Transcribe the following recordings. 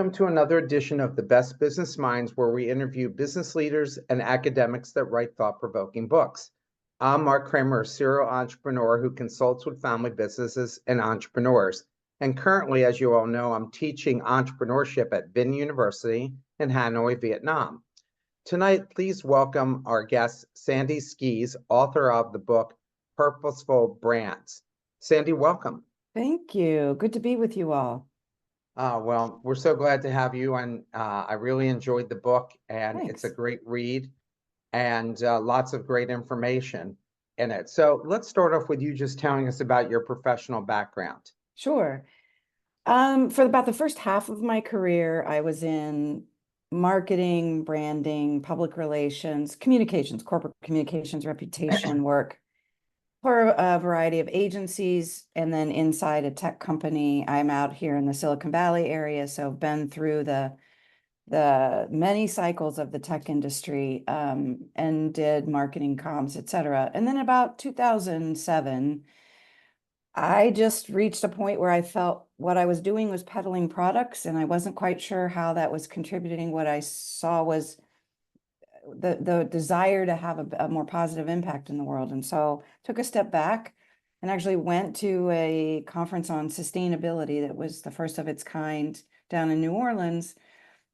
Welcome to another edition of the Best Business Minds, where we interview business leaders and academics that write thought-provoking books. I'm Marc Kramer, a serial entrepreneur who consults with family businesses and entrepreneurs. And currently, as you all know, I'm teaching entrepreneurship at Vinh University in Hanoi, Vietnam. Tonight, please welcome our guest, Sandy Skees, author of the book, Purposeful Brands. Sandy, welcome. Thank you. Good to be with you all. Well, we're so glad to have you, and I really enjoyed the book, and Thanks. it's a great read, and lots of great information in it. So let's start off with you just telling us about your professional background. Sure. For about the first half of my career, I was in marketing, branding, public relations, communications, corporate communications, reputation work for a variety of agencies. And then inside a tech company, I'm out here in the Silicon Valley area, so I've been through the many cycles of the tech industry, and did marketing, comms, et cetera. And then about 2007, I just reached a point where I felt what I was doing was peddling products, and I wasn't quite sure how that was contributing. What I saw was the desire to have a more positive impact in the world. And so took a step back and actually went to a conference on sustainability that was the first of its kind down in New Orleans,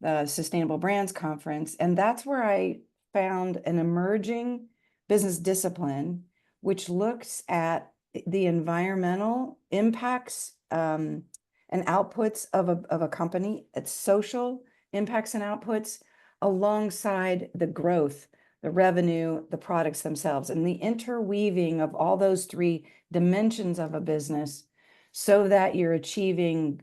the Sustainable Brands Conference. And that's where I found an emerging business discipline, which looks at the environmental impacts and outputs of a company, its social impacts and outputs, alongside the growth, the revenue, the products themselves, and the interweaving of all those three dimensions of a business so that you're achieving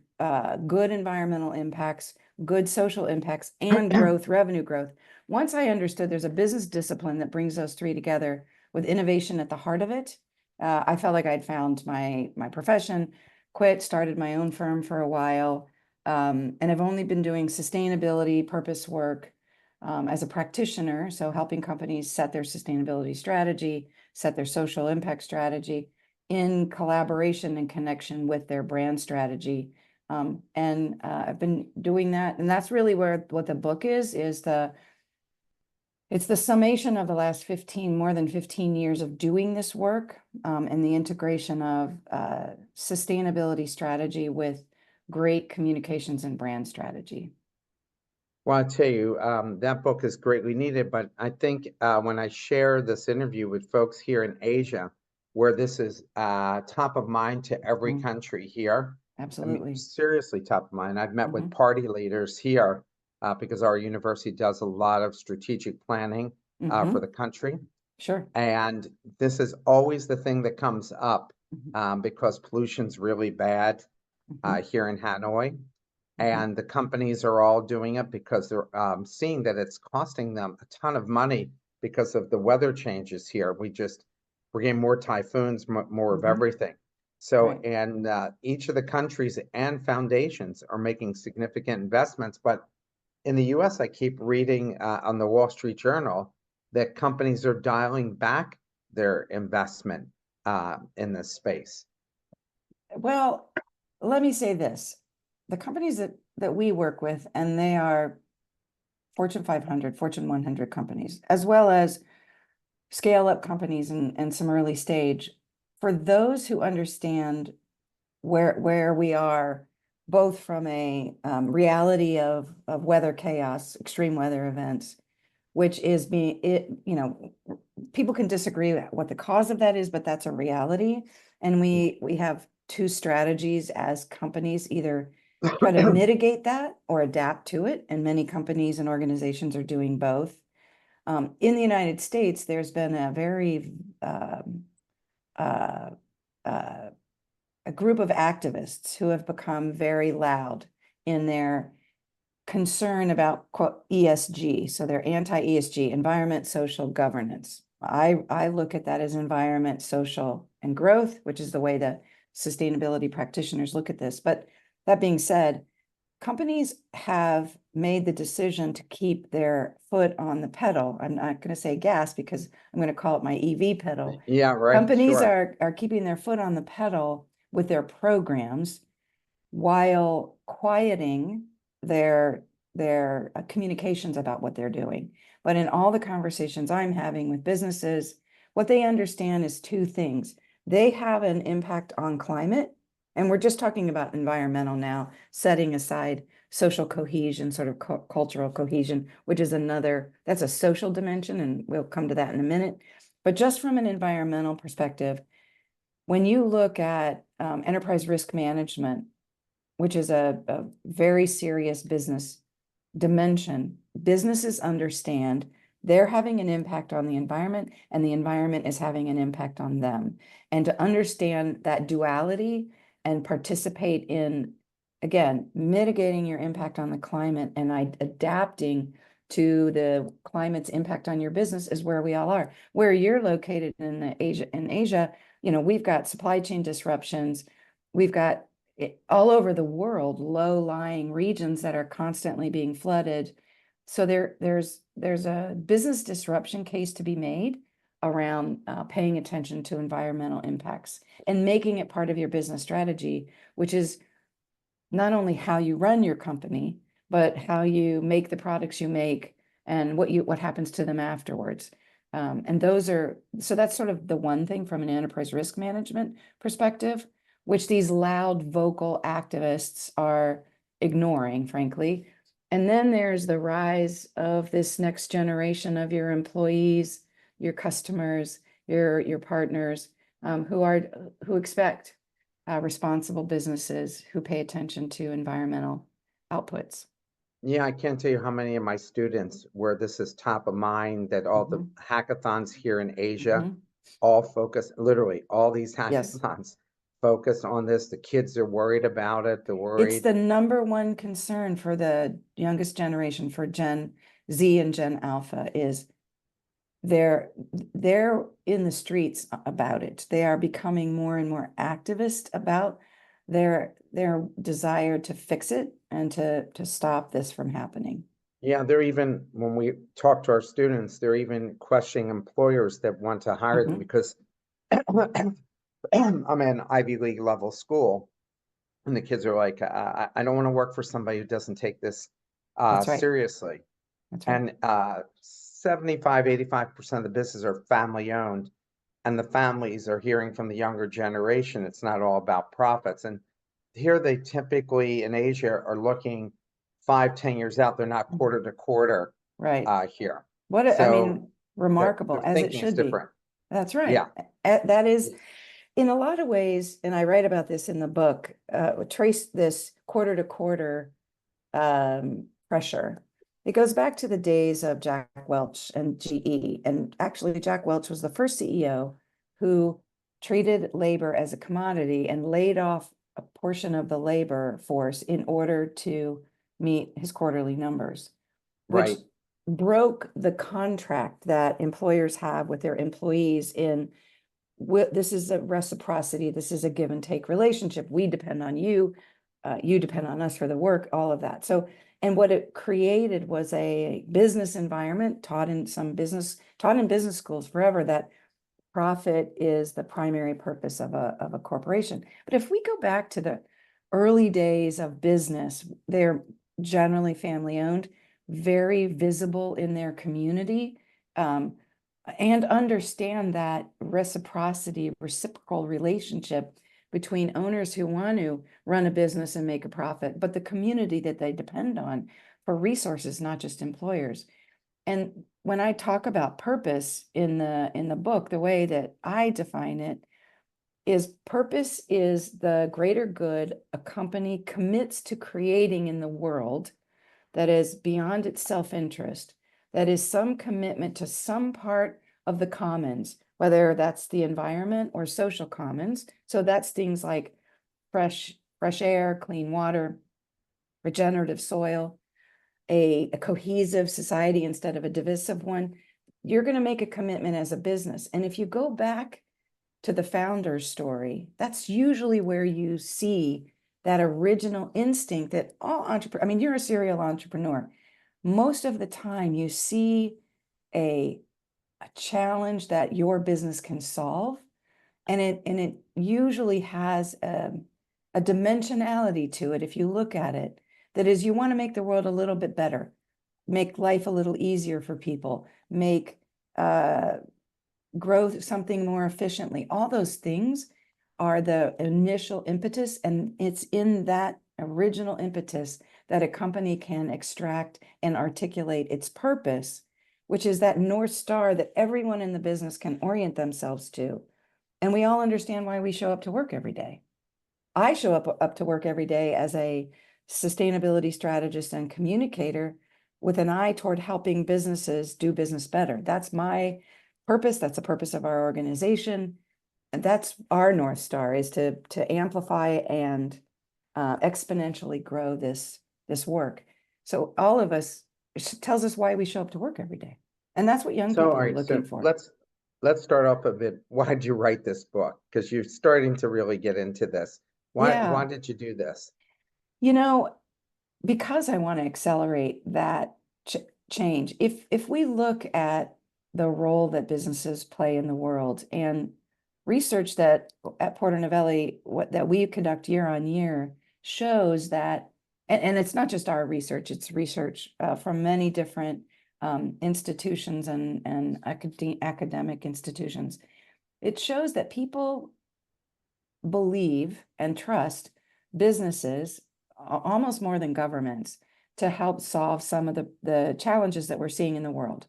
good environmental impacts, good social impacts, and growth, revenue growth. Once I understood there's a business discipline that brings those three together with innovation at the heart of it, I felt like I'd found my profession, quit, started my own firm for a while, and I've only been doing sustainability, purpose work as a practitioner, so helping companies set their sustainability strategy, set their social impact strategy in collaboration and connection with their brand strategy. I've been doing that, and that's really what the book is it's the summation of the last more than 15 years of doing this work, and the integration of sustainability strategy with great communications and brand strategy. Well, I'll tell you, that book is greatly needed, but I think when I share this interview with folks here in Asia, where this is top of mind to every country here, Absolutely. I mean, seriously top of mind. I've met with party leaders here because our university does a lot of strategic planning for the country. Sure. And this is always the thing that comes up because pollution's really bad here in Hanoi. And the companies are all doing it because they're seeing that it's costing them a ton of money because of the weather changes here. We're getting more typhoons, more of everything. So, and each of the countries and foundations are making significant investments. But in the US, I keep reading on the Wall Street Journal that companies are dialing back their investment in this space. Well, let me say this. The companies that we work with, and they are Fortune 500, Fortune 100 companies, as well as scale-up companies and some early stage, for those who understand where we are, both from a reality of weather chaos, extreme weather events, which is people can disagree what the cause of that is, but that's a reality. And we have two strategies as companies: either try to mitigate that or adapt to it. And many companies and organizations are doing both. In the United States, there's been a very a group of activists who have become very loud in their concern about, quote, ESG. So they're anti-ESG, environment, social, governance. I look at that as environment, social, and growth, which is the way the sustainability practitioners look at this. But that being said, companies have made the decision to keep their foot on the pedal. I'm not going to say gas because I'm going to call it my EV pedal. Yeah, right. Companies are keeping their foot on the pedal with their programs while quieting their communications about what they're doing. But in all the conversations I'm having with businesses, what they understand is two things. They have an impact on climate, and we're just talking about environmental now, setting aside social cohesion, sort of cultural cohesion, which is that's a social dimension, and we'll come to that in a minute. But just from an environmental perspective, when you look at enterprise risk management, which is a very serious business dimension, businesses understand they're having an impact on the environment, and the environment is having an impact on them. And to understand that duality and participate in, again, mitigating your impact on the climate and adapting to the climate's impact on your business is where we all are. Where you're located in Asia, we've got supply chain disruptions. We've got all over the world, low-lying regions that are constantly being flooded. So there's a business disruption case to be made around paying attention to environmental impacts and making it part of your business strategy, which is not only how you run your company, but how you make the products you make and what happens to them afterwards. And so that's sort of the one thing from an enterprise risk management perspective, which these loud vocal activists are ignoring, frankly. And then there's the rise of this next generation of your employees, your customers, your partners, who expect responsible businesses who pay attention to environmental outputs. Yeah, I can't tell you how many of my students where this is top of mind, that all the hackathons here in Asia all focus, literally all these Yes. hackathons focus on this. The kids are worried about it. They're It's worried. the number one concern for the youngest generation, for Gen Z and Gen Alpha, is they're in the streets about it. They are becoming more and more activist about their desire to fix it and to stop this from happening. Yeah, they're even, when we talk to our students, they're even questioning employers that want to hire them because I'm in Ivy League level school, and the kids are like, I don't want to work for somebody who doesn't take this That's right. seriously. That's right. And 75-85% of the businesses are family owned, and the families are hearing from the younger generation it's not all about profits. And here they typically in Asia are looking 5-10 years out. They're not quarter to quarter Right. here. I mean, remarkable, Their as it thinking is should be. different. That's right. Yeah. That is, in a lot of ways, and I write about this in the book, trace this quarter to quarter pressure. It goes back to the days of Jack Welch and GE. And actually, Jack Welch was the first CEO who treated labor as a commodity and laid off a portion of the labor force in order to meet his quarterly numbers, which Right. broke the contract that employers have with their employees in this is a reciprocity, this is a give and take relationship. We depend on you, you depend on us for the work, all of that. So, and what it created was a business environment taught in business schools forever, that profit is the primary purpose of a corporation. But if we go back to the early days of business, they're generally family owned, very visible in their community, and understand that reciprocal relationship between owners who want to run a business and make a profit, but the community that they depend on for resources, not just employers. And when I talk about purpose in the book, the way that I define it is purpose is the greater good a company commits to creating in the world that is beyond its self-interest, that is some commitment to some part of the commons, whether that's the environment or social commons. So that's things like fresh air, clean water, regenerative soil, a cohesive society instead of a divisive one. You're going to make a commitment as a business. And if you go back to the founder's story, that's usually where you see that original instinct that all entrepreneurs, I mean, you're a serial entrepreneur. Most of the time you see a challenge that your business can solve, and it usually has a dimensionality to it if you look at it That is, you want to make the world a little bit better, make life a little easier for people, make grow something more efficiently. All those things are the initial impetus, and it's in that original impetus that a company can extract and articulate its purpose, which is that North Star that everyone in the business can orient themselves to. And we all understand why we show up to work every day. I show up to work every day as a sustainability strategist and communicator with an eye toward helping businesses do business better. That's my purpose. That's the purpose of our organization. And that's our North Star, is to amplify and exponentially grow this work. So all of us, it tells us why we show up to work every day. And that's what young So, people all are right, so looking for. let's start off a bit. Why'd you write this book? Because you're starting to really get into this. Why Yeah. did you do this? You know, because I want to accelerate that change. If we look at the role that businesses play in the world, and research that at Porter Novelli, that we conduct year on year, shows that, and it's not just our research, it's research from many different institutions and academic institutions. It shows that people believe and trust businesses almost more than governments to help solve some of the challenges that we're seeing in the world.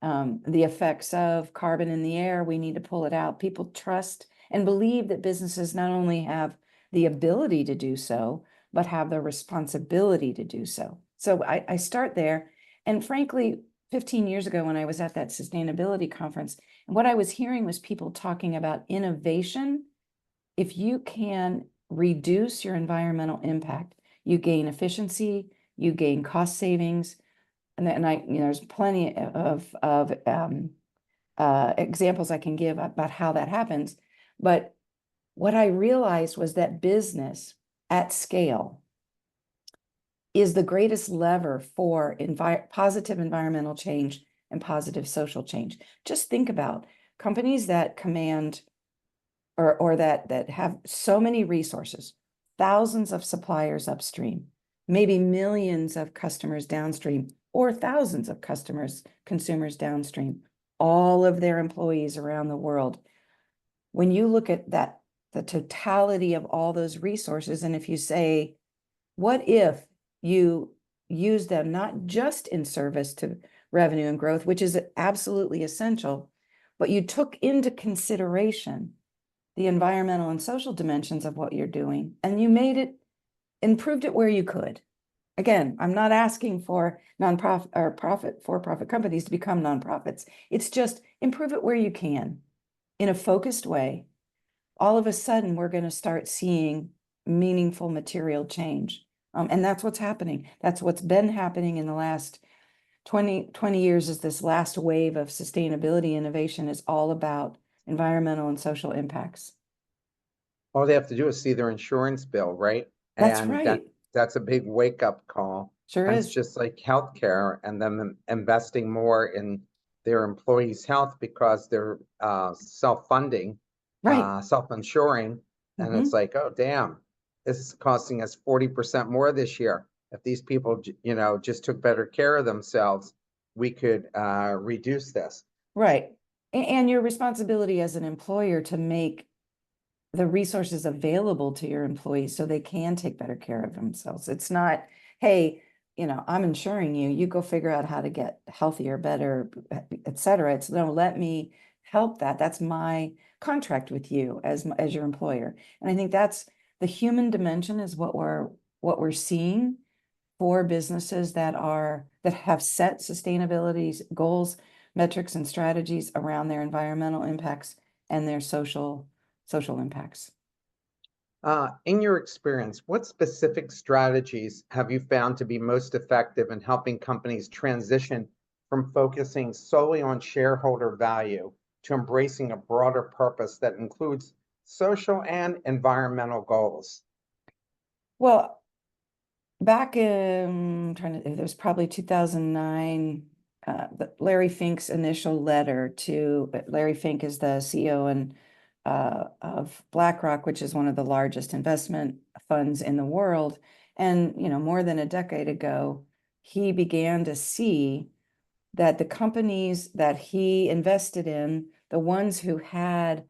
The effects of carbon in the air, we need to pull it out. People trust and believe that businesses not only have the ability to do so, but have the responsibility to do so. So I start there. And frankly, 15 years ago, when I was at that sustainability conference, what I was hearing was people talking about innovation. If you can reduce your environmental impact, you gain efficiency, you gain cost savings. And there's plenty of examples I can give about how that happens. But what I realized was that business at scale is the greatest lever for positive environmental change and positive social change. Just think about companies that command or that have so many resources, thousands of suppliers upstream, maybe millions of customers downstream, or thousands of consumers downstream, all of their employees around the world. When you look at that, the totality of all those resources, and if you say, what if you use them not just in service to revenue and growth, which is absolutely essential, but you took into consideration the environmental and social dimensions of what you're doing, and you made it, improved it where you could. Again, I'm not asking for nonprofit or for-profit companies to become nonprofits. It's just improve it where you can in a focused way. All of a sudden, we're going to start seeing meaningful material change. And that's what's happening. That's what's been happening in the last 20 years. Is this last wave of sustainability innovation is all about environmental and social impacts. All they have to do is see their insurance bill, right? That's And right. that's a big wake-up call. Sure And it's is. just like healthcare and them investing more in their employees' health because they're self-funding, Right. self-insuring. And it's like, oh, damn, this is costing us 40% more this year. If these people, just took better care of themselves, we could reduce this. Right. And your responsibility as an employer to make the resources available to your employees so they can take better care of themselves. It's not, hey, I'm insuring you, you go figure out how to get healthier, better, et cetera. It's no, let me help that. That's my contract with you as your employer. And I think that's the human dimension is what we're seeing for businesses that have set sustainability goals, metrics, and strategies around their environmental impacts and their social impacts. In your experience, what specific strategies have you found to be most effective in helping companies transition from focusing solely on shareholder value to embracing a broader purpose that includes social and environmental goals? Well, back in it was probably 2009. Larry Fink's initial letter to Larry Fink is the CEO of BlackRock, which is one of the largest investment funds in the world. And, more than a decade ago, he began to see that the companies that he invested in, the ones who had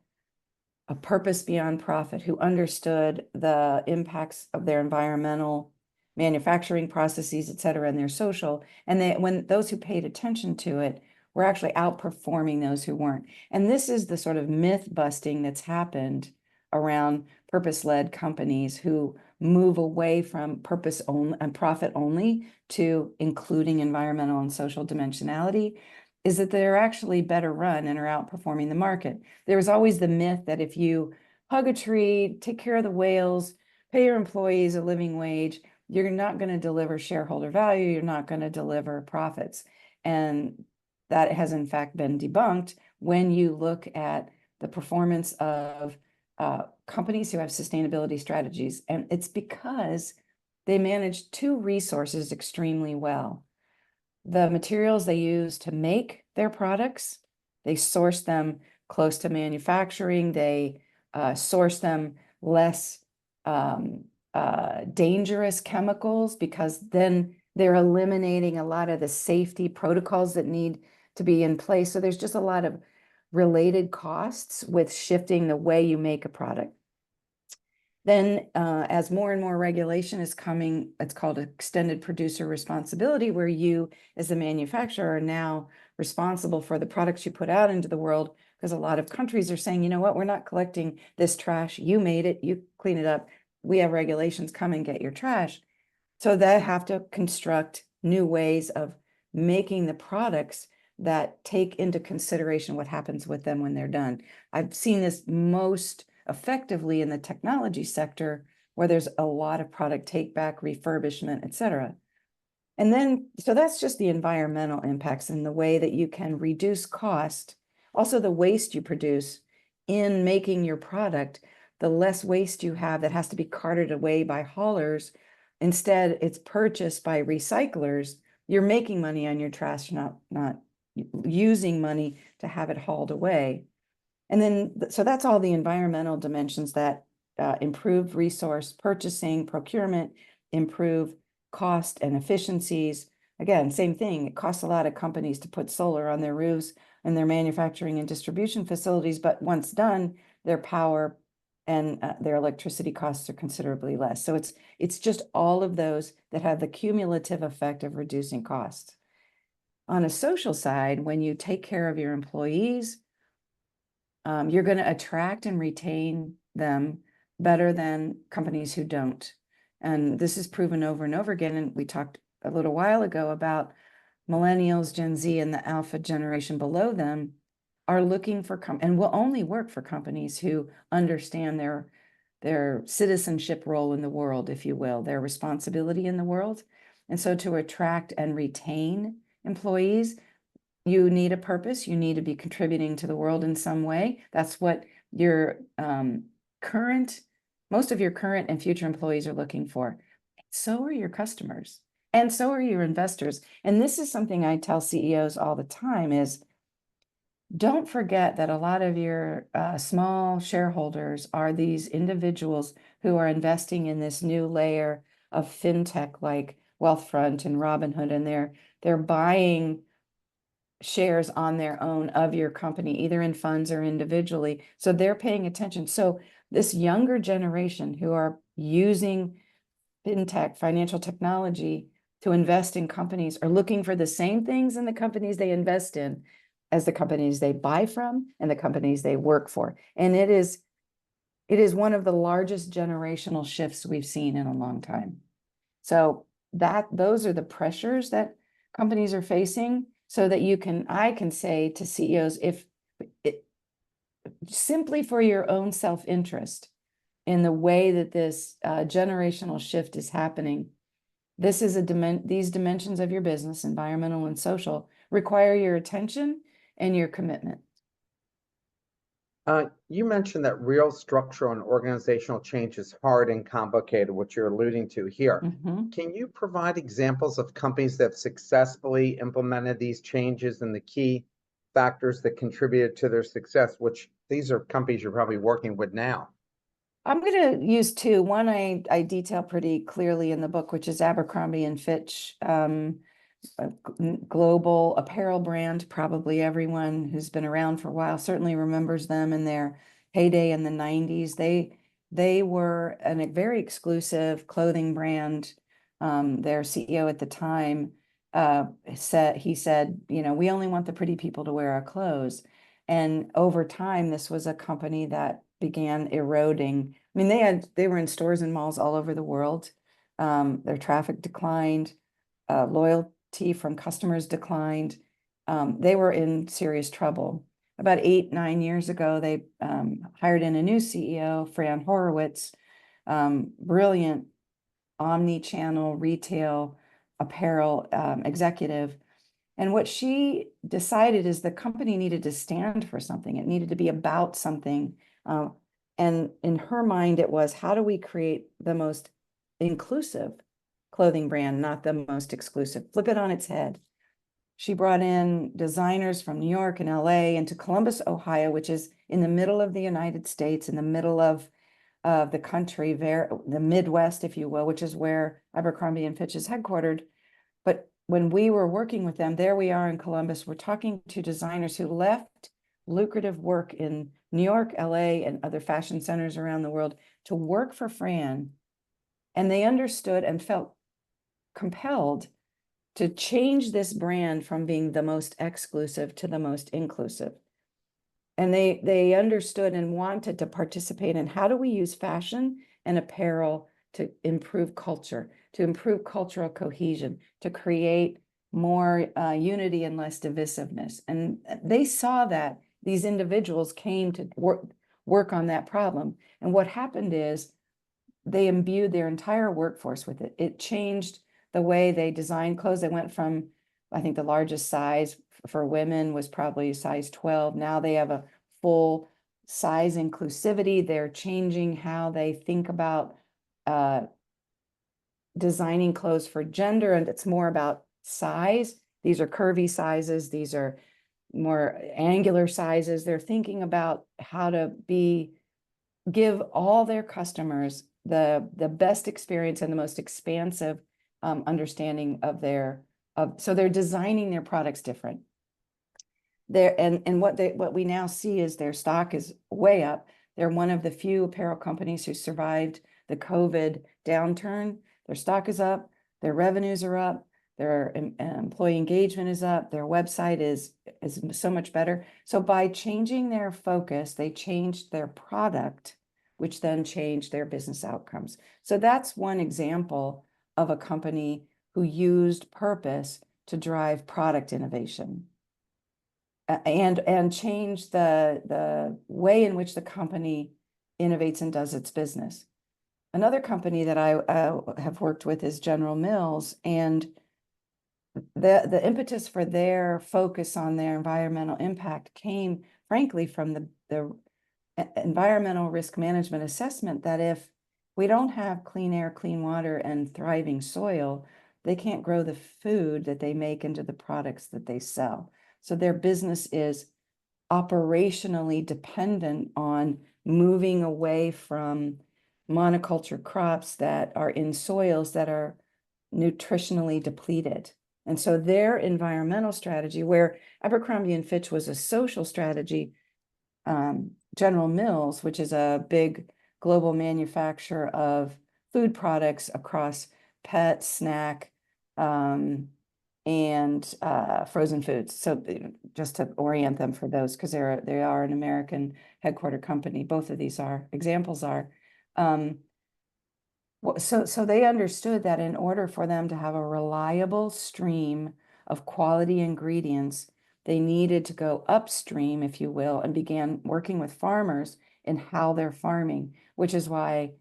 a purpose beyond profit, who understood the impacts of their environmental manufacturing processes, et cetera, and their social, and when those who paid attention to it were actually outperforming those who weren't. And this is the sort of myth busting that's happened around purpose-led companies who move away from purpose only and profit only to including environmental and social dimensionality, is that they're actually better run and are outperforming the market. There was always the myth that if you hug a tree, take care of the whales, pay your employees a living wage, you're not going to deliver shareholder value, you're not going to deliver profits. And that has in fact been debunked when you look at the performance of companies who have sustainability strategies. And it's because they manage two resources extremely well. The materials they use to make their products, they source them close to manufacturing, they source them less dangerous chemicals, because then they're eliminating a lot of the safety protocols that need to be in place. So there's just a lot of related costs with shifting the way you make a product. Then as more and more regulation is coming, it's called extended producer responsibility, where you as the manufacturer are now responsible for the products you put out into the world, because a lot of countries are saying, you know what, we're not collecting this trash. You made it, you clean it up. We have regulations, come and get your trash. So they have to construct new ways of making the products that take into consideration what happens with them when they're done. I've seen this most effectively in the technology sector, where there's a lot of product take back, refurbishment, et cetera. And then, so that's just the environmental impacts and the way that you can reduce cost. Also, the waste you produce in making your product, the less waste you have that has to be carted away by haulers. Instead, it's purchased by recyclers. You're making money on your trash, not using money to have it hauled away. And then, so that's all the environmental dimensions that improve resource purchasing, procurement, improve cost and efficiencies. Again, same thing. It costs a lot of companies to put solar on their roofs and their manufacturing and distribution facilities, but once done, their power and their electricity costs are considerably less. So it's just all of those that have the cumulative effect of reducing costs. On a social side, when you take care of your employees, you're going to attract and retain them better than companies who don't. And this is proven over and over again. And we talked a little while ago about millennials, Gen Z, and the alpha generation below them are looking for and will only work for companies who understand their citizenship role in the world, if you will, their responsibility in the world. And so to attract and retain employees, you need a purpose. You need to be contributing to the world in some way. That's what your most of your current and future employees are looking for. So are your customers, and so are your investors. And this is something I tell CEOs all the time is, don't forget that a lot of your small shareholders are these individuals who are investing in this new layer of fintech like Wealthfront and Robinhood, and they're buying shares on their own of your company, either in funds or individually. So they're paying attention. So this younger generation who are using fintech, financial technology, to invest in companies are looking for the same things in the companies they invest in as the companies they buy from and the companies they work for. And it is one of the largest generational shifts we've seen in a long time. So those are the pressures that companies are facing, so that I can say to CEOs, if it simply for your own self-interest in the way that this generational shift is happening, this is these dimensions of your business, environmental and social, require your attention and your commitment. You mentioned that real structural and organizational change is hard and complicated, which you're alluding to here. Mm-hmm. Can you provide examples of companies that have successfully implemented these changes and the key factors that contributed to their success, which these are companies you're probably working with now? I'm going to use two. One I detail pretty clearly in the book, which is Abercrombie and Fitch, a global apparel brand. Probably everyone who's been around for a while certainly remembers them in their heyday in the 90s. They were a very exclusive clothing brand. Their CEO at the time said, you know, we only want the pretty people to wear our clothes. And over time, this was a company that began eroding. I mean, they were in stores and malls all over the world. Their traffic declined, loyalty from customers declined. They were in serious trouble. About 8, 9 years ago, they hired in a new CEO, Fran Horowitz, brilliant omni-channel retail apparel executive. And what she decided is the company needed to stand for something. It needed to be about something. And in her mind, it was, how do we create the most inclusive clothing brand, not the most exclusive? Flip it on its head. She brought in designers from New York and LA into Columbus, Ohio, which is in the middle of the United States, in the middle of the country, the Midwest, if you will, which is where Abercrombie and Fitch is headquartered. But when we were working with them, there we are in Columbus, we're talking to designers who left lucrative work in New York, LA, and other fashion centers around the world to work for Fran. And they understood and felt compelled to change this brand from being the most exclusive to the most inclusive. And they understood and wanted to participate in, how do we use fashion and apparel to improve culture, to improve cultural cohesion, to create more unity and less divisiveness. And they saw that these individuals came to work on that problem. And what happened is they imbued their entire workforce with it. It changed the way they designed clothes. They went from, I think the largest size for women was probably size 12. Now they have a full size inclusivity. They're changing how they think about designing clothes for gender, and it's more about size. These are curvy sizes. These are more angular sizes. They're thinking about how to give all their customers the best experience and the most expansive understanding so they're designing their products different. And what we now see is their stock is way up. They're one of the few apparel companies who survived the COVID downturn. Their stock is up, their revenues are up, their employee engagement is up, their website is so much better. So by changing their focus, they changed their product, which then changed their business outcomes. So that's one example of a company who used purpose to drive product innovation and change the way in which the company innovates and does its business. Another company that I have worked with is General Mills, and the impetus for their focus on their environmental impact came, frankly, from the environmental risk management assessment that if we don't have clean air, clean water, and thriving soil, they can't grow the food that they make into the products that they sell. So their business is operationally dependent on moving away from monoculture crops that are in soils that are nutritionally depleted. And so their environmental strategy, where Abercrombie and Fitch was a social strategy, General Mills, which is a big global manufacturer of food products across pet, snack, and frozen foods. So just to orient them for those, because they are an American headquartered company. Both of these examples are. So they understood that in order for them to have a reliable stream of quality ingredients, they needed to go upstream, if you will, and began working with farmers in how they're farming, which is why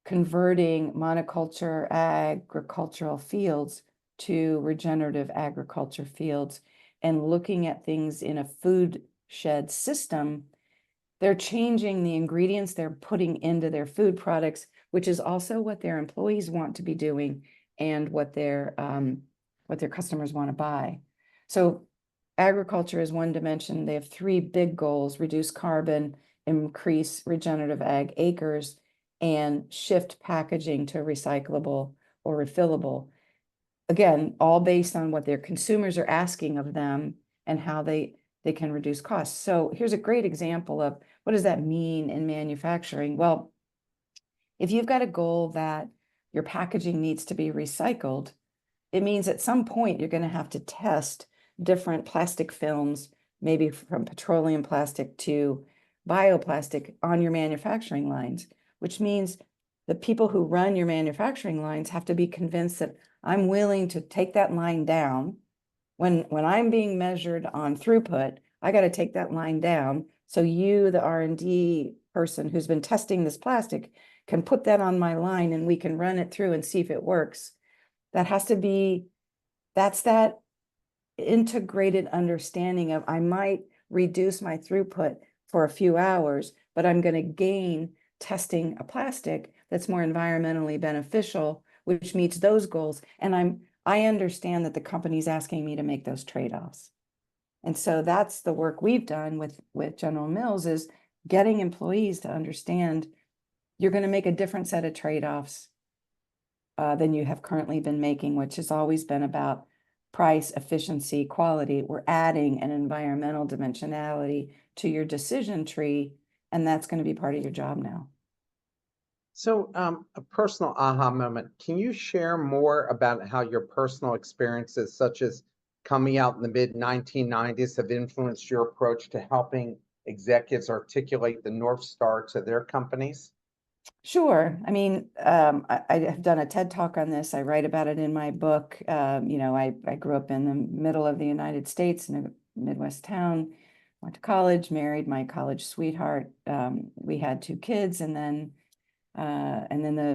converting monoculture agricultural fields to regenerative agriculture fields and looking at things in a food shed system, they're changing the ingredients they're putting into their food products, which is also what their employees want to be doing and what their customers want to buy. So agriculture is one dimension. They have 3 big goals: reduce carbon, increase regenerative ag acres, and shift packaging to recyclable or refillable. Again, all based on what their consumers are asking of them and how they can reduce costs. So here's a great example of what does that mean in manufacturing? Well, if you've got a goal that your packaging needs to be recycled, it means at some point you're going to have to test different plastic films, maybe from petroleum plastic to bioplastic on your manufacturing lines, which means the people who run your manufacturing lines have to be convinced that I'm willing to take that line down. When I'm being measured on throughput, I got to take that line down. So you, the R&D person who's been testing this plastic, can put that on my line and we can run it through and see if it works. That has to be, that's that integrated understanding of I might reduce my throughput for a few hours, but I'm going to gain testing a plastic that's more environmentally beneficial, which meets those goals. And I understand that the company's asking me to make those trade-offs. And so that's the work we've done with General Mills, is getting employees to understand you're going to make a different set of trade-offs than you have currently been making, which has always been about price, efficiency, quality. We're adding an environmental dimensionality to your decision tree, and that's going to be part of your job now. So a personal aha moment. Can you share more about how your personal experiences, such as coming out in the mid 1990s, have influenced your approach to helping executives articulate the North Star to their companies? Sure. I mean, I have done a TED Talk on this. I write about it in my book. I grew up in the middle of the United States in a Midwest town, went to college, married my college sweetheart. We had 2 kids, and then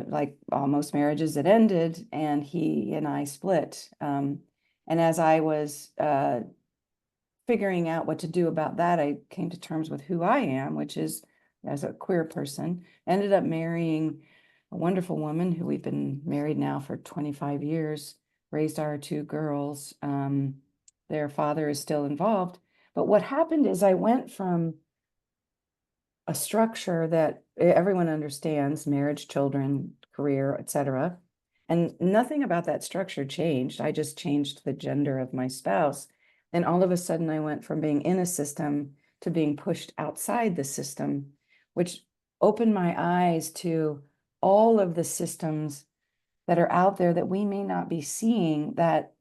like almost marriages, it ended, and he and I split. And as I was figuring out what to do about that, I came to terms with who I am, which is as a queer person. Ended up marrying a wonderful woman who we've been married now for 25 years, raised our 2 girls. Their father is still involved. But what happened is I went from a structure that everyone understands, marriage, children, career, etc. And nothing about that structure changed. I just changed the gender of my spouse. And all of a sudden I went from being in a system to being pushed outside the system, which opened my eyes to all of the systems that are out there that we may not be seeing, that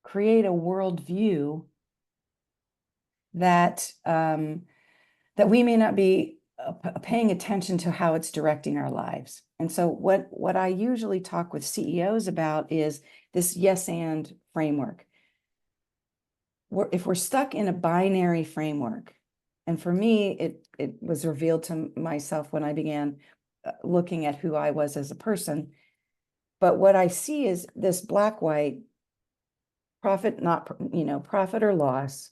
create a worldview that that we may not be paying attention to how it's directing our lives. And so what I usually talk with CEOs about is this yes and framework. If we're stuck in a binary framework, and for me, it was revealed to myself when I began looking at who I was as a person. But what I see is this black-white, profit, not, profit or loss.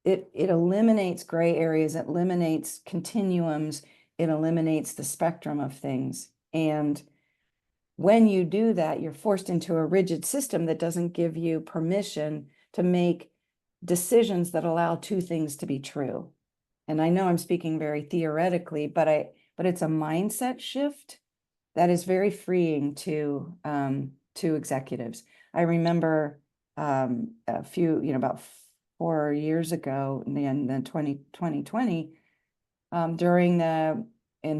It eliminates gray areas, it eliminates continuums, it eliminates the spectrum of things. And when you do that, you're forced into a rigid system that doesn't give you permission to make decisions that allow 2 things to be true. And I know I'm speaking very theoretically, but it's a mindset shift that is very freeing to executives. I remember a few, about 4 years ago, in the 2020,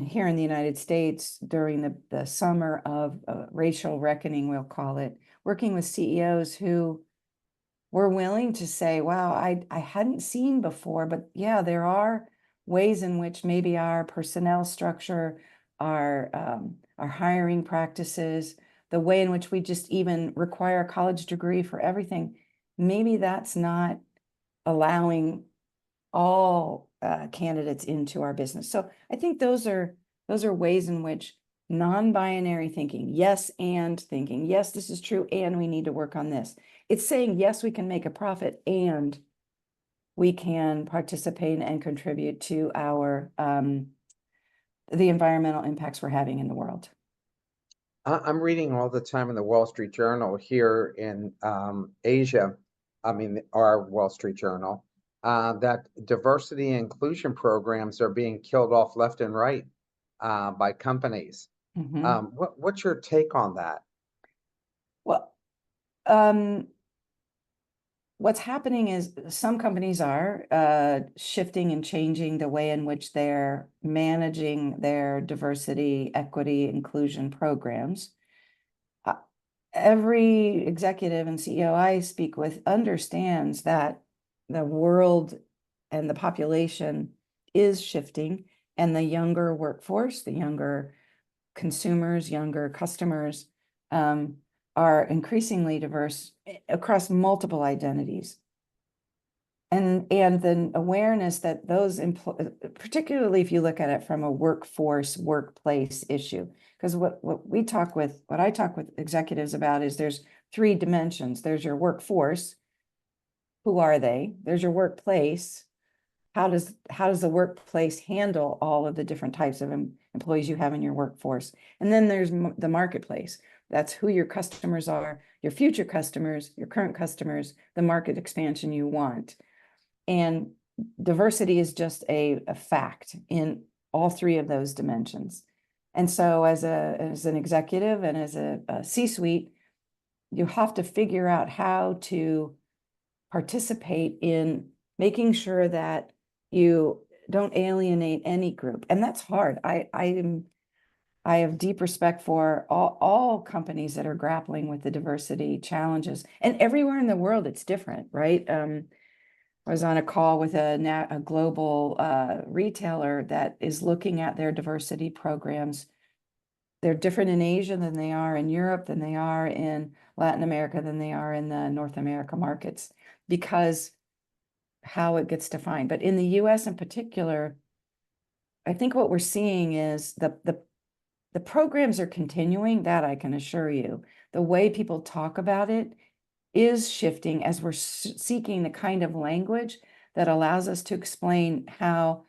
here in the United States, during the summer of racial reckoning, we'll call it, working with CEOs who were willing to say, wow, I hadn't seen before, but yeah, there are ways in which maybe our personnel structure, our hiring practices, the way in which we just even require a college degree for everything, maybe that's not allowing all candidates into our business. So I think those are ways in which non-binary thinking, yes and thinking, yes, this is true, and we need to work on this. It's saying, yes, we can make a profit, and we can participate and contribute to our the environmental impacts we're having in the world. I'm reading all the time in the Wall Street Journal here in Asia. I mean, our Wall Street Journal. that diversity and inclusion programs are being killed off left and right by companies. Mhm. What's your take on that? Well, um, what's happening is some companies are shifting and changing the way in which they're managing their diversity, equity, inclusion programs. Uh, every executive and CEO I speak with understands that the world and the population is shifting, and the younger workforce, the younger consumers, younger customers, um, are increasingly diverse across multiple identities. And the awareness that those particularly if you look at it from a workplace issue, because what I talk with executives about is there's three dimensions. There's your workforce. Who are they? There's your workplace. How does the workplace handle all of the different types of employees you have in your workforce? And then there's the marketplace. That's who your customers are, your future customers, your current customers, the market expansion you want. And diversity is just a fact in all three of those dimensions. And so as an executive and as a C-suite, you have to figure out how to participate in making sure that you don't alienate any group. And that's hard. I have deep respect for all companies that are grappling with the diversity challenges. And everywhere in the world, it's different, right? I was on a call with a global retailer that is looking at their diversity programs. They're different in Asia than they are in Europe, than they are in Latin America, than they are in the North America markets, because how it gets defined. But in the US in particular, I think what we're seeing is the programs are continuing, that I can assure you. The way people talk about it is shifting as we're seeking the kind of language that allows us to explain how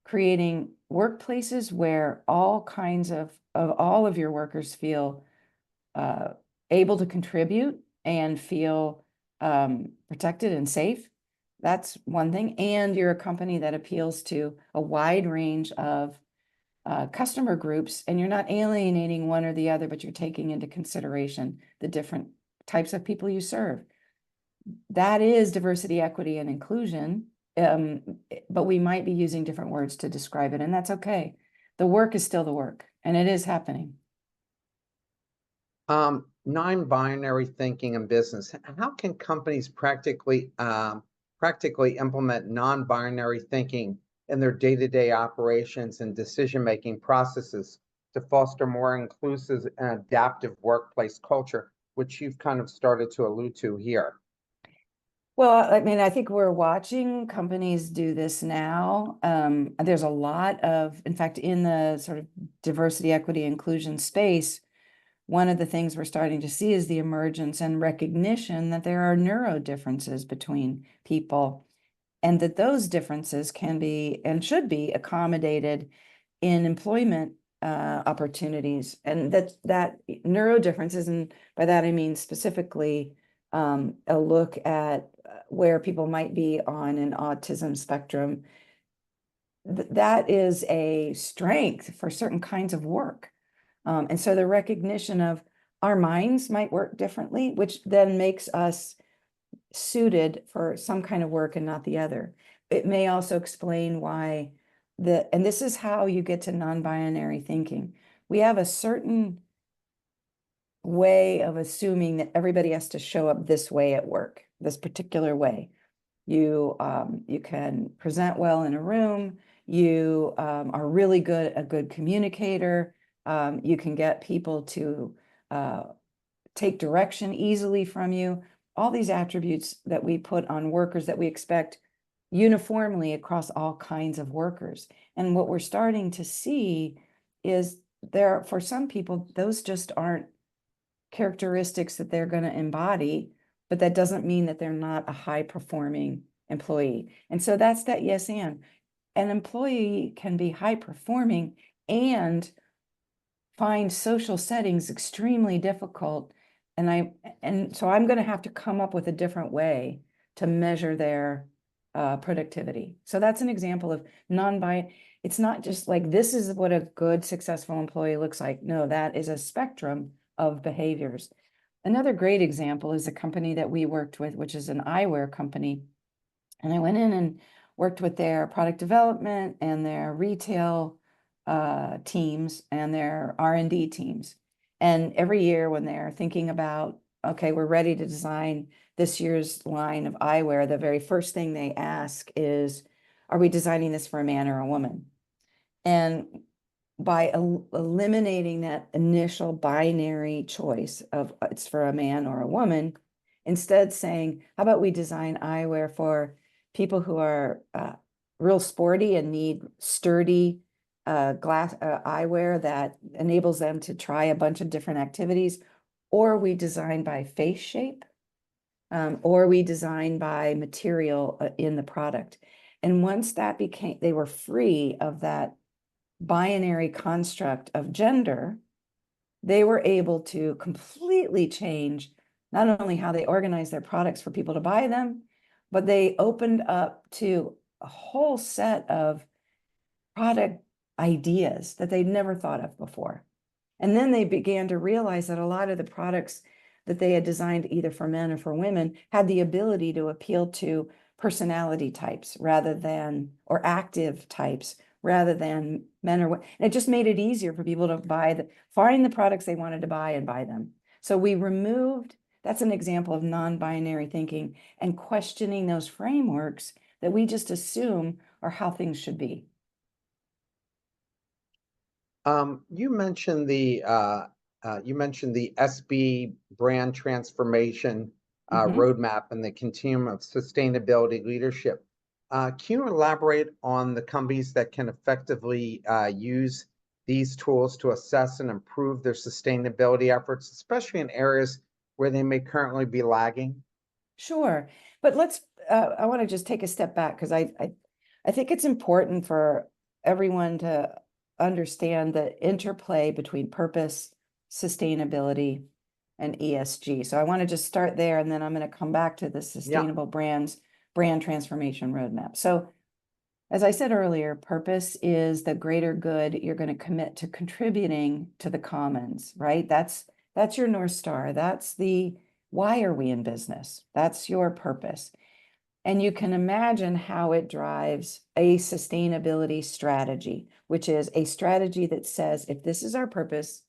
creating workplaces where all kinds of all of your workers feel able to contribute and feel protected and safe. That's one thing. And you're a company that appeals to a wide range of customer groups, and you're not alienating one or the other, but you're taking into consideration the different types of people you serve. That is diversity, equity, and inclusion. But we might be using different words to describe it, and that's okay. The work is still the work, and it is happening. Non-binary thinking in business. How can companies practically implement non-binary thinking in their day-to-day operations and decision-making processes to foster more inclusive and adaptive workplace culture, which you've kind of started to allude to here? Well, I mean, I think we're watching companies do this now. There's a lot of, in fact, in the sort of diversity, equity, inclusion space, one of the things we're starting to see is the emergence and recognition that there are neuro differences between people, and that those differences can be and should be accommodated in employment opportunities, and that neuro differences, and by that I mean specifically a look at where people might be on an autism spectrum. That is a strength for certain kinds of work. And so the recognition of our minds might work differently, which then makes us suited for some kind of work and not the other. It may also explain why and this is how you get to non-binary thinking. We have a certain way of assuming that everybody has to show up this way at work, this particular way. You can present well in a room. You are really a good communicator. You can get people to take direction easily from you. All these attributes that we put on workers that we expect uniformly across all kinds of workers. And what we're starting to see is for some people, those just aren't characteristics that they're going to embody, but that doesn't mean that they're not a high performing employee. And so that's that yes and. An employee can be high performing and find social settings extremely difficult. And so I'm going to have to come up with a different way to measure their productivity. So that's an example of non-binary. It's not just like this is what a good, successful employee looks like. No, that is a spectrum of behaviors. Another great example is a company that we worked with, which is an eyewear company. And I went in and worked with their product development and their retail teams and their R&D teams. And every year when they're thinking about, okay, we're ready to design this year's line of eyewear, the very first thing they ask is, are we designing this for a man or a woman? And by eliminating that initial binary choice of it's for a man or a woman, instead saying, how about we design eyewear for people who are real sporty and need sturdy glass eyewear that enables them to try a bunch of different activities, or we design by face shape, or we design by material in the product. And once that became, they were free of that binary construct of gender, they were able to completely change not only how they organize their products for people to buy them, but they opened up to a whole set of product ideas that they'd never thought of before. And then they began to realize that a lot of the products that they had designed either for men or for women had the ability to appeal to personality types rather than, or active types rather than men or women. And it just made it easier for people to find the products they wanted to buy and buy them. So we removed, that's an example of non-binary thinking and questioning those frameworks that we just assume are how things should be. You mentioned the SB brand transformation roadmap and the continuum of sustainability leadership. Can you elaborate on the companies that can effectively use these tools to assess and improve their sustainability efforts, especially in areas where they may currently be lagging? Sure, but I want to just take a step back because I think it's important for everyone to understand the interplay between purpose, sustainability, and ESG. So I want to just start there, and then I'm going to come back to the sustainable brands, brand transformation roadmap. So as I said earlier, purpose is the greater good you're going to commit to contributing to the commons, right? That's your North Star. That's the why are we in business? That's your purpose. And you can imagine how it drives a sustainability strategy, which is a strategy that says, if this is our purpose,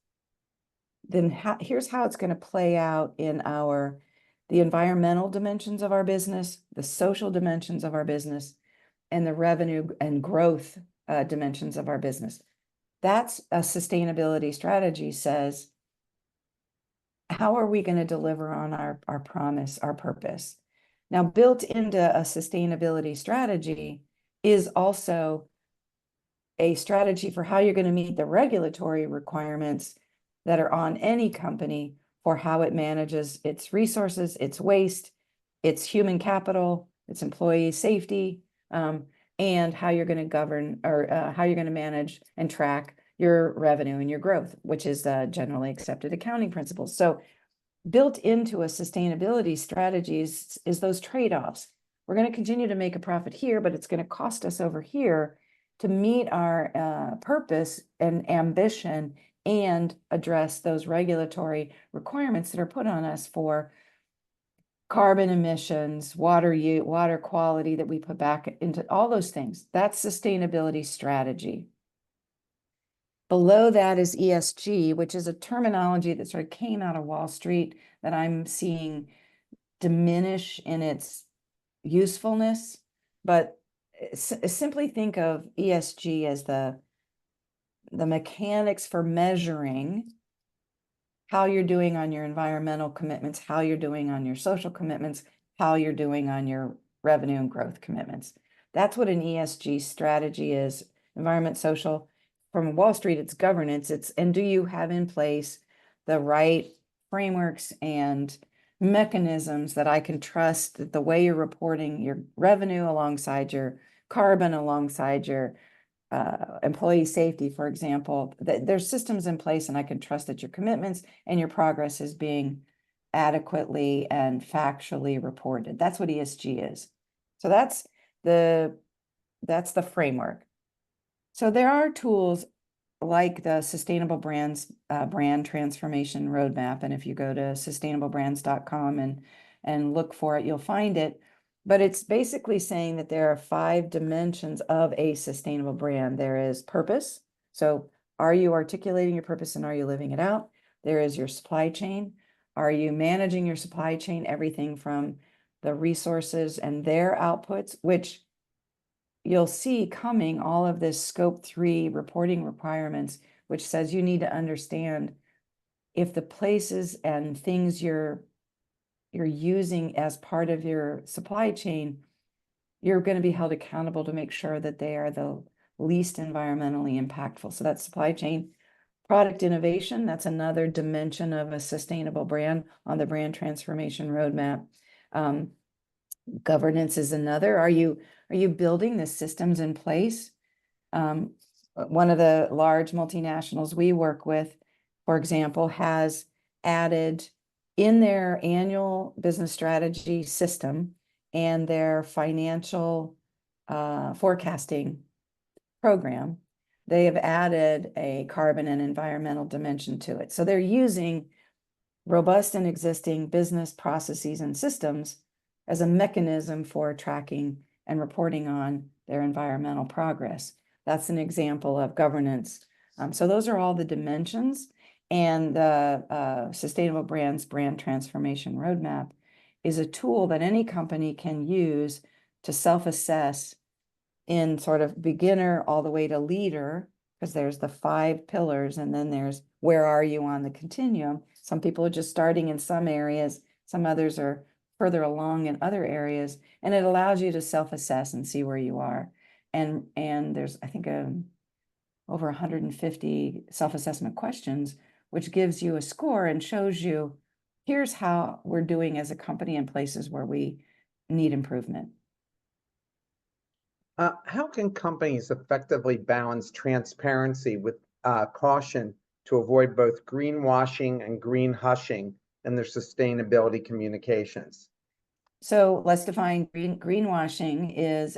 then here's how it's going to play out in the environmental dimensions of our business, the social dimensions of our business, and the revenue and growth dimensions of our business. That's a sustainability strategy says, how are we going to deliver on our promise, our purpose? Now, built into a sustainability strategy is also a strategy for how you're going to meet the regulatory requirements that are on any company for how it manages its resources, its waste, its human capital, its employee safety, and how you're going to govern or how you're going to manage and track your revenue and your growth, which is generally accepted accounting principles. So built into a sustainability strategy is those trade-offs. We're going to continue to make a profit here, but it's going to cost us over here to meet our purpose and ambition and address those regulatory requirements that are put on us for carbon emissions, water quality that we put back into all those things. That's sustainability strategy. Below that is ESG, which is a terminology that sort of came out of Wall Street that I'm seeing diminish in its usefulness. But simply think of ESG as the mechanics for measuring how you're doing on your environmental commitments, how you're doing on your social commitments, how you're doing on your revenue and growth commitments. That's what an ESG strategy is, environment, social. From Wall Street, it's governance. And do you have in place the right frameworks and mechanisms that I can trust that the way you're reporting your revenue alongside your carbon, alongside your employee safety, for example, there's systems in place and I can trust that your commitments and your progress is being adequately and factually reported. That's what ESG is. So that's that's the framework. So there are tools like the Sustainable Brands brand transformation roadmap. And if you go to sustainablebrands.com and look for it, you'll find it. But it's basically saying that there are 5 dimensions of a sustainable brand. There is purpose. So are you articulating your purpose and are you living it out? There is your supply chain. Are you managing your supply chain, everything from the resources and their outputs, which you'll see coming all of this scope 3 reporting requirements, which says you need to understand if the places and things you're using as part of your supply chain, you're going to be held accountable to make sure that they are the least environmentally impactful. So that's supply chain. Product innovation, that's another dimension of a sustainable brand on the brand transformation roadmap. Governance is another. Are you building the systems in place? One of the large multinationals we work with, for example, has added in their annual business strategy system and their financial forecasting program, they have added a carbon and environmental dimension to it. So they're using robust and existing business processes and systems as a mechanism for tracking and reporting on their environmental progress. That's an example of governance. So those are all the dimensions. And the Sustainable Brands Brand Transformation Roadmap is a tool that any company can use to self-assess in sort of beginner all the way to leader, because there's the 5 pillars, and then there's where are you on the continuum. Some people are just starting in some areas, some others are further along in other areas, and it allows you to self-assess and see where you are. And there's, I think, over 150 self-assessment questions, which gives you a score and shows you, here's how we're doing as a company in places where we need improvement. How can companies effectively balance transparency with caution to avoid both greenwashing and green hushing in their sustainability communications? So let's define greenwashing is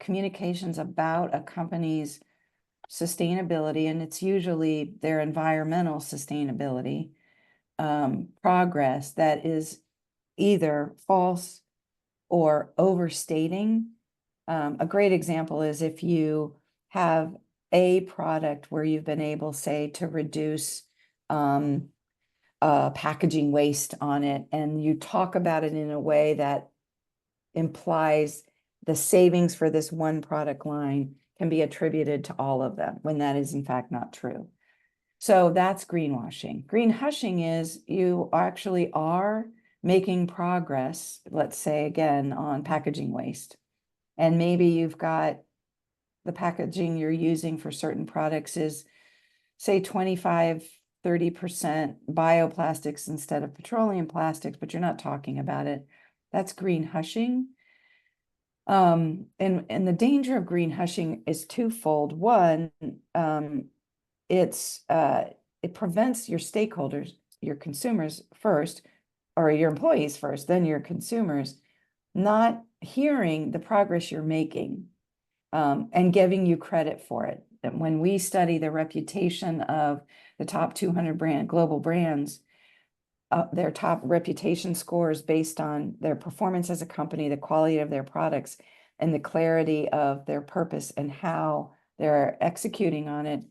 communications about a company's sustainability, and it's usually their environmental sustainability progress that is either false or overstating. A great example is if you have a product where you've been able, say, to reduce packaging waste on it, and you talk about it in a way that implies the savings for this one product line can be attributed to all of them, when that is in fact not true. So that's greenwashing. Green hushing is you actually are making progress, let's say again, on packaging waste. And maybe you've got the packaging you're using for certain products is, say, 25–30% bioplastics instead of petroleum plastics, but you're not talking about it. That's green hushing. And the danger of green hushing is twofold. One, it prevents your stakeholders, your consumers first, or your employees first, then your consumers, not hearing the progress you're making and giving you credit for it. That when we study the reputation of the top 200 global brands, their top reputation scores based on their performance as a company, the quality of their products, and the clarity of their purpose and how they're executing on it.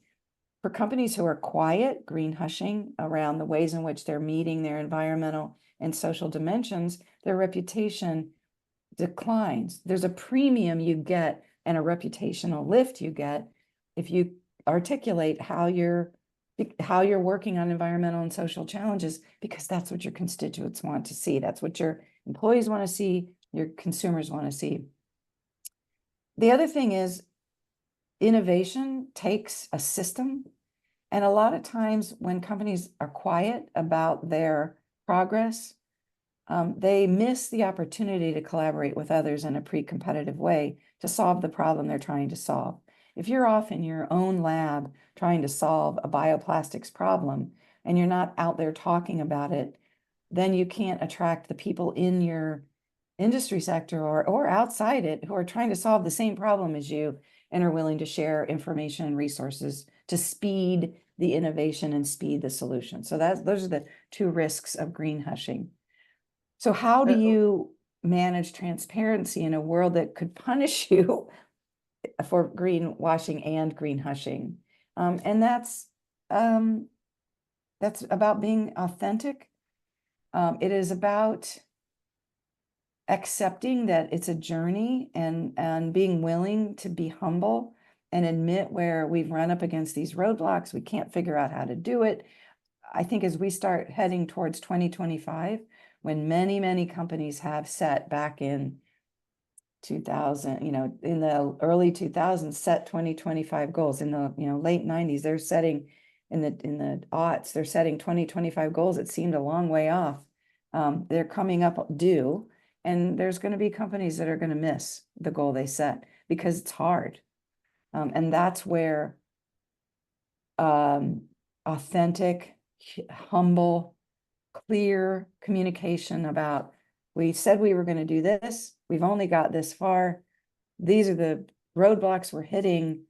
For companies who are quiet, green hushing around the ways in which they're meeting their environmental and social dimensions, their reputation declines. There's a premium you get and a reputational lift you get if you articulate how you're working on environmental and social challenges, because that's what your constituents want to see. That's what your employees want to see, your consumers want to see. The other thing is innovation takes a system. And a lot of times when companies are quiet about their progress, they miss the opportunity to collaborate with others in a pre-competitive way to solve the problem they're trying to solve. If you're off in your own lab trying to solve a bioplastics problem and you're not out there talking about it, then you can't attract the people in your industry sector or outside it who are trying to solve the same problem as you and are willing to share information and resources to speed the innovation and speed the solution. So those are the two risks of green hushing. So how do you manage transparency in a world that could punish you for greenwashing and green hushing? And that's about being authentic. It is about accepting that it's a journey and being willing to be humble and admit where we've run up against these roadblocks. We can't figure out how to do it. I think as we start heading towards 2025, when many, many companies have set back in 2000, in the early 2000s, set 2025 goals. In the, late 90s, they're setting in the aughts, they're setting 2025 goals. It seemed a long way off. They're coming up due, and there's going to be companies that are going to miss the goal they set because it's hard. And that's where authentic, humble, clear communication about, we said we were going to do this. We've only got this far. These are the roadblocks we're hitting.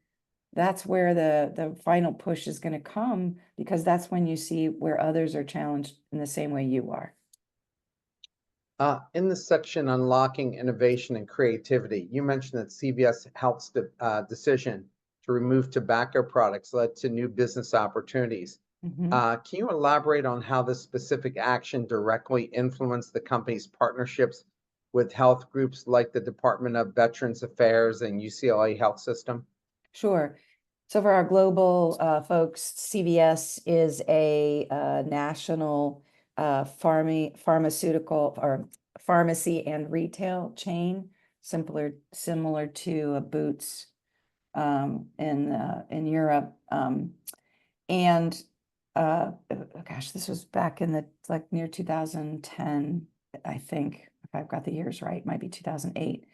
That's where the final push is going to come, because that's when you see where others are challenged in the same way you are. In the section Unlocking Innovation and Creativity, you mentioned that CVS Health's decision to remove tobacco products led to new business opportunities. Can you elaborate on how this specific action directly influenced the company's partnerships with health groups like the Department of Veterans Affairs and UCLA Health System? Sure. So for our global folks, CVS is a national pharmaceutical or pharmacy and retail chain, similar to a Boots in Europe. And gosh, this was back in near 2010, I think, if I've got the years right, might be 2008.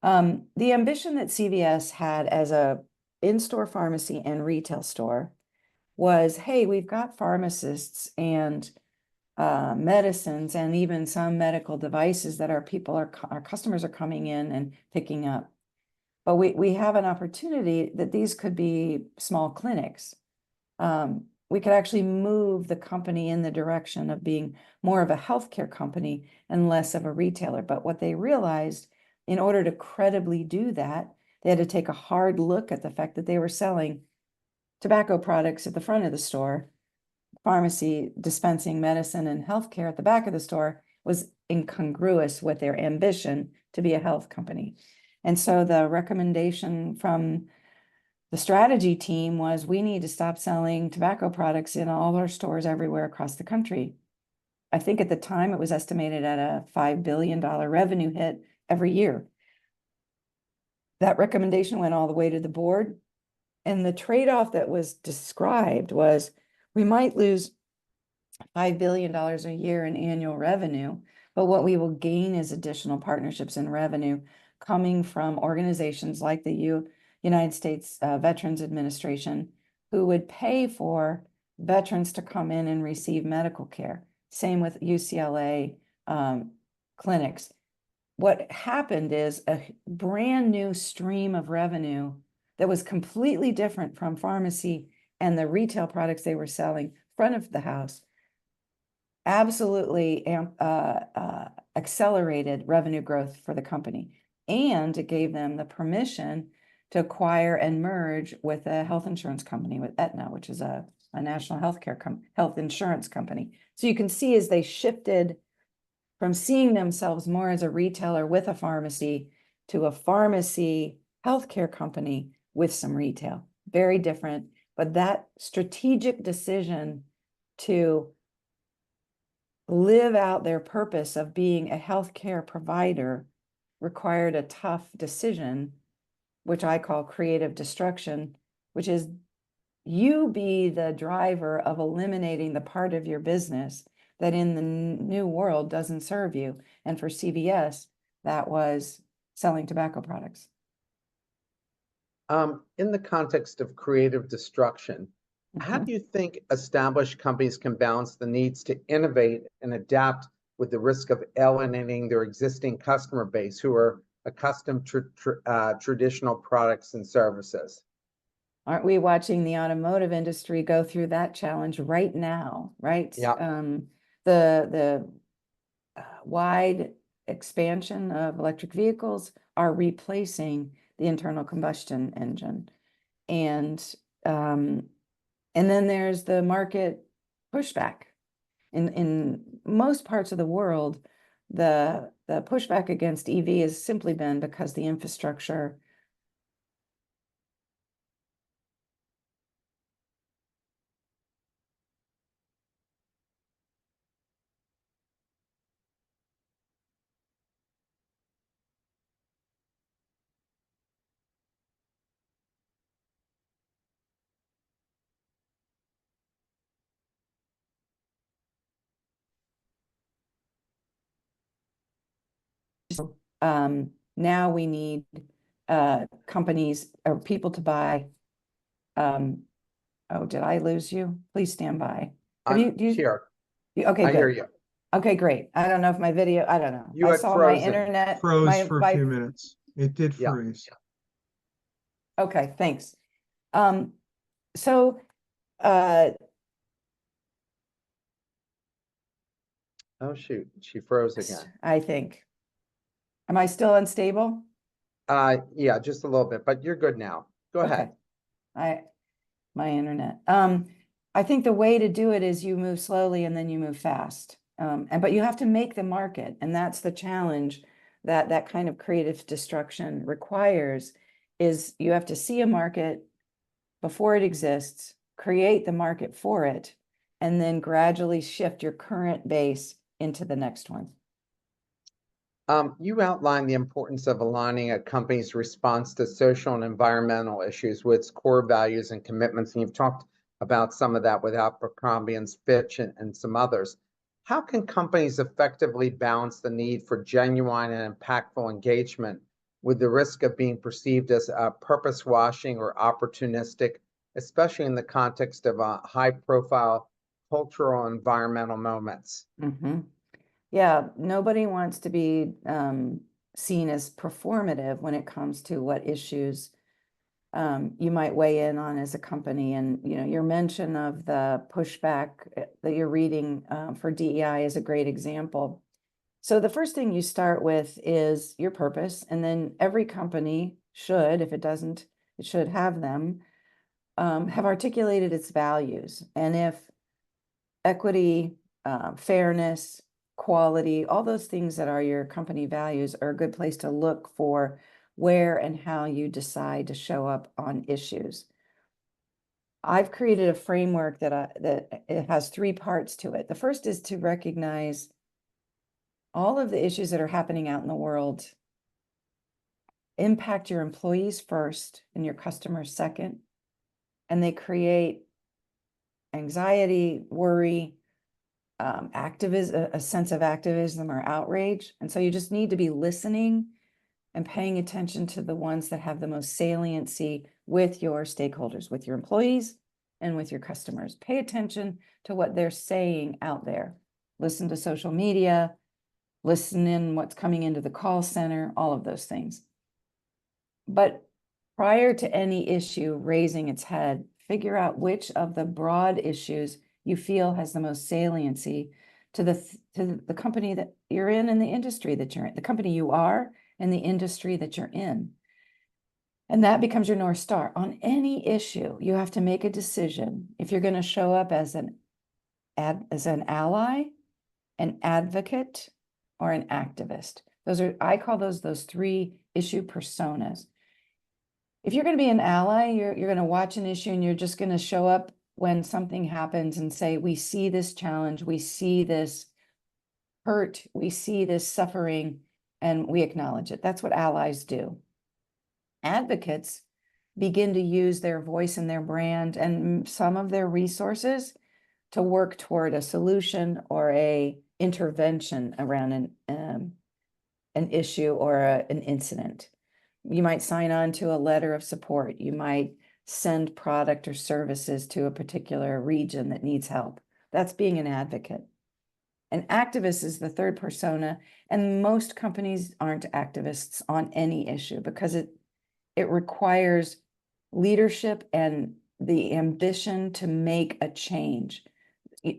The ambition that CVS had as a in-store pharmacy and retail store was, hey, we've got pharmacists and medicines and even some medical devices that our customers are coming in and picking up. But we have an opportunity that these could be small clinics. We could actually move the company in the direction of being more of a healthcare company and less of a retailer. But what they realized, in order to credibly do that, they had to take a hard look at the fact that they were selling tobacco products at the front of the store, pharmacy dispensing medicine and healthcare at the back of the store was incongruous with their ambition to be a health company. And so the recommendation from the strategy team was, we need to stop selling tobacco products in all our stores everywhere across the country. I think at the time it was estimated at a $5 billion revenue hit every year. That recommendation went all the way to the board. And the trade-off that was described was, we might lose $5 billion a year in annual revenue, but what we will gain is additional partnerships and revenue coming from organizations like the United States Veterans Administration, who would pay for veterans to come in and receive medical care. Same with UCLA clinics. What happened is a brand new stream of revenue that was completely different from pharmacy and the retail products they were selling front of the house, absolutely accelerated revenue growth for the company. And it gave them the permission to acquire and merge with a health insurance company, with Aetna, which is a national health insurance company. So you can see, as they shifted from seeing themselves more as a retailer with a pharmacy to a pharmacy healthcare company with some retail. Very different, but that strategic decision to live out their purpose of being a healthcare provider required a tough decision, which I call creative destruction, which is, you be the driver of eliminating the part of your business that in the new world doesn't serve you. And for CVS, that was selling tobacco products. In the context of creative destruction, how do you think established companies can balance the needs to innovate and adapt with the risk of alienating their existing customer base who are accustomed to traditional products and services. Aren't we watching the automotive industry go through that challenge right now, right? Yeah. The wide expansion of electric vehicles are replacing the internal combustion engine. And then there's the market pushback. In most parts of the world, the pushback against EV has simply been because the infrastructure now we need companies or people to buy. Oh, did I lose you? Please stand by. Have I'm here. Okay, I hear good. you. Okay, great. I don't know if my video, I don't know. You I had saw my frozen. internet. Froze for a few minutes. It did Yeah. freeze. Okay, thanks. So Oh, shoot. She froze again. I think. Am I still unstable? Yeah, just a little bit, but you're good now. Go ahead. My internet. I think the way to do it is you move slowly and then you move fast. But you have to make the market, and that's the challenge that kind of creative destruction requires, is you have to see a market before it exists, create the market for it, and then gradually shift your current base into the next one. You outlined the importance of aligning a company's response to social and environmental issues with its core values and commitments, and you've talked about some of that with Abercrombie and Fitch and some others. How can companies effectively balance the need for genuine and impactful engagement with the risk of being perceived as purpose washing or opportunistic, especially in the context of high-profile cultural and environmental moments? Mm-hmm. Yeah, nobody wants to be seen as performative when it comes to what issues you might weigh in on as a company. And your mention of the pushback that you're reading for DEI is a great example. So the first thing you start with is your purpose, and then every company should, if it doesn't, it should have them, have articulated its values. And if equity, fairness, quality, all those things that are your company values are a good place to look for where and how you decide to show up on issues. I've created a framework that it has 3 parts to it. The first is to recognize all of the issues that are happening out in the world impact your employees first and your customers second, and they create anxiety, worry, activism, a sense of activism or outrage. And so you just need to be listening and paying attention to the ones that have the most saliency with your stakeholders, with your employees and with your customers. Pay attention to what they're saying out there. Listen to social media, listen in what's coming into the call center, all of those things. But prior to any issue raising its head, figure out which of the broad issues you feel has the most saliency to the company that you're in and the industry that you're in, the company you are and the industry that you're in. And that becomes your North Star. On any issue, you have to make a decision if you're going to show up as an ally, an advocate, or an activist. I call those 3 issue personas. If you're going to be an ally, you're going to watch an issue and you're just going to show up when something happens and say, we see this challenge, we see this hurt, we see this suffering, and we acknowledge it. That's what allies do. Advocates begin to use their voice and their brand and some of their resources to work toward a solution or a intervention around an issue or an incident. You might sign on to a letter of support. You might send product or services to a particular region that needs help. That's being an advocate. And activist is the third persona. And most companies aren't activists on any issue because it requires leadership and the ambition to make a change.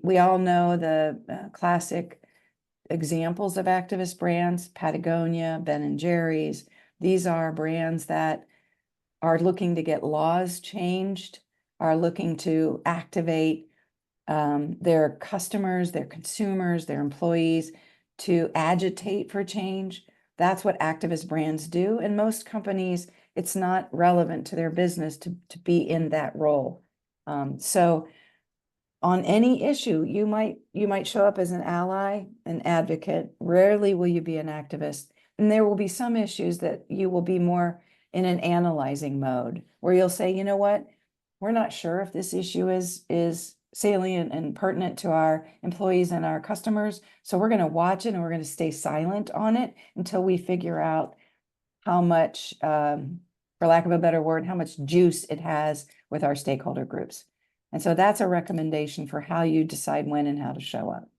We all know the classic examples of activist brands, Patagonia, Ben and Jerry's. These are brands that are looking to get laws changed, are looking to activate their customers, their consumers, their employees to agitate for change. That's what activist brands do. And most companies, it's not relevant to their business to be in that role. So on any issue, you might show up as an ally, an advocate. Rarely will you be an activist. And there will be some issues that you will be more in an analyzing mode, where you'll say, you know what, we're not sure if this issue is salient and pertinent to our employees and our customers. So we're going to watch it and we're going to stay silent on it until we figure out how much, for lack of a better word, how much juice it has with our stakeholder groups. And so that's a recommendation for how you decide when and how to show up.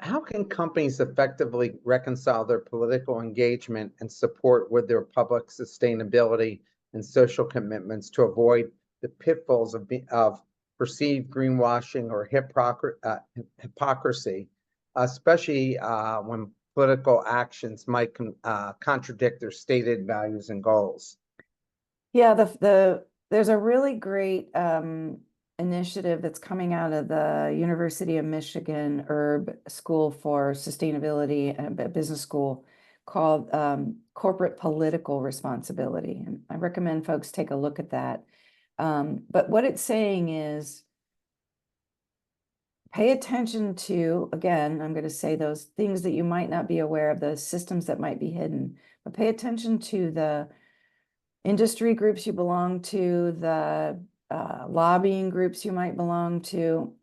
How can companies effectively reconcile their political engagement and support with their public sustainability and social commitments to avoid the pitfalls of perceived greenwashing or hypocrisy, especially when political actions might contradict their stated values and goals? Yeah, there's a really great initiative that's coming out of the University of Michigan Herb School for Sustainability and Business School called Corporate Political Responsibility. And I recommend folks take a look at that. But what it's saying is, pay attention to, again, I'm going to say those things that you might not be aware of, the systems that might be hidden, but pay attention to the industry groups you belong to, the lobbying groups you might belong to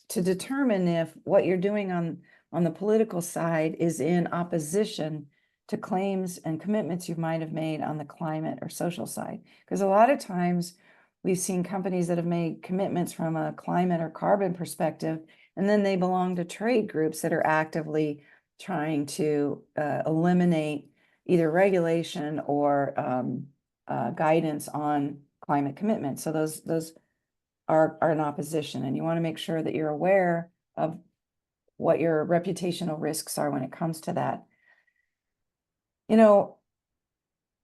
determine if what you're doing on the political side is in opposition to claims and commitments you might have made on the climate or social side. Because a lot of times we've seen companies that have made commitments from a climate or carbon perspective, and then they belong to trade groups that are actively trying to eliminate either regulation or guidance on climate commitments. So those are in opposition, and you want to make sure that you're aware of what your reputational risks are when it comes to that. You know,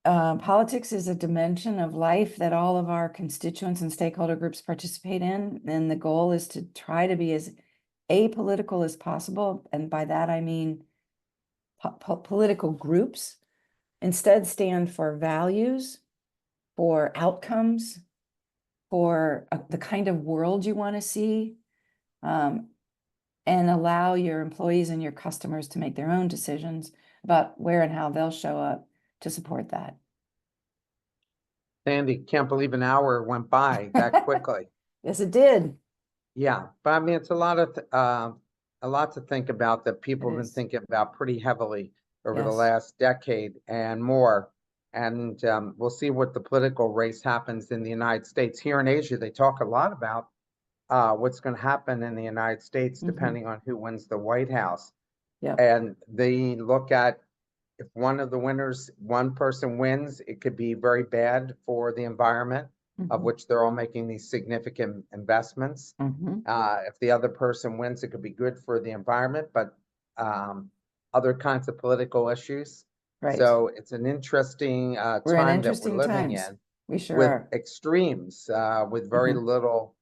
politics is a dimension of life that all of our constituents and stakeholder groups participate in, and the goal is to try to be as apolitical as possible, and by that I mean political groups instead stand for values, for outcomes, for the kind of world you want to see, and allow your employees and your customers to make their own decisions about where and how they'll show up to support that. Sandy, can't believe an hour went by that quickly. Yes, it did. Yeah, but I mean, it's a lot to think about that people have been thinking about pretty heavily over the last decade and more. And we'll see what the political race happens in the United States. Here in Asia, they talk a lot about what's going to happen in the United States, depending on who wins the White House. Yeah. And they look at, if one person wins, it could be very bad for the environment, of which they're all making these significant investments. If the other person wins, it could be good for the environment, but other kinds of political issues. Right. So it's an interesting time that we're living in. We sure with are. extremes, with very little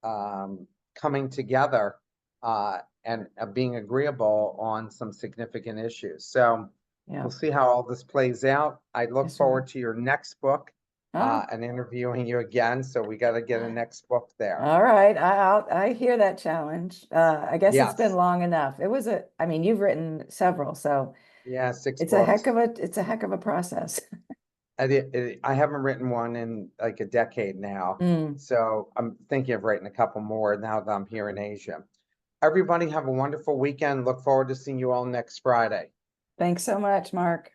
coming together and being agreeable on some significant issues. So we'll see how all this plays out. I look forward to your next book and interviewing you again. So we got to get a next book there. All right. I hear that challenge. I guess it's been Yes. long enough. I mean, you've written several, so Yeah, 6 it's books. It's a heck of a process. I haven't written one in like a decade now. So I'm thinking of writing a couple more now that I'm here in Asia. Everybody have a wonderful weekend. Look forward to seeing you all next Friday. Thanks so much, Mark.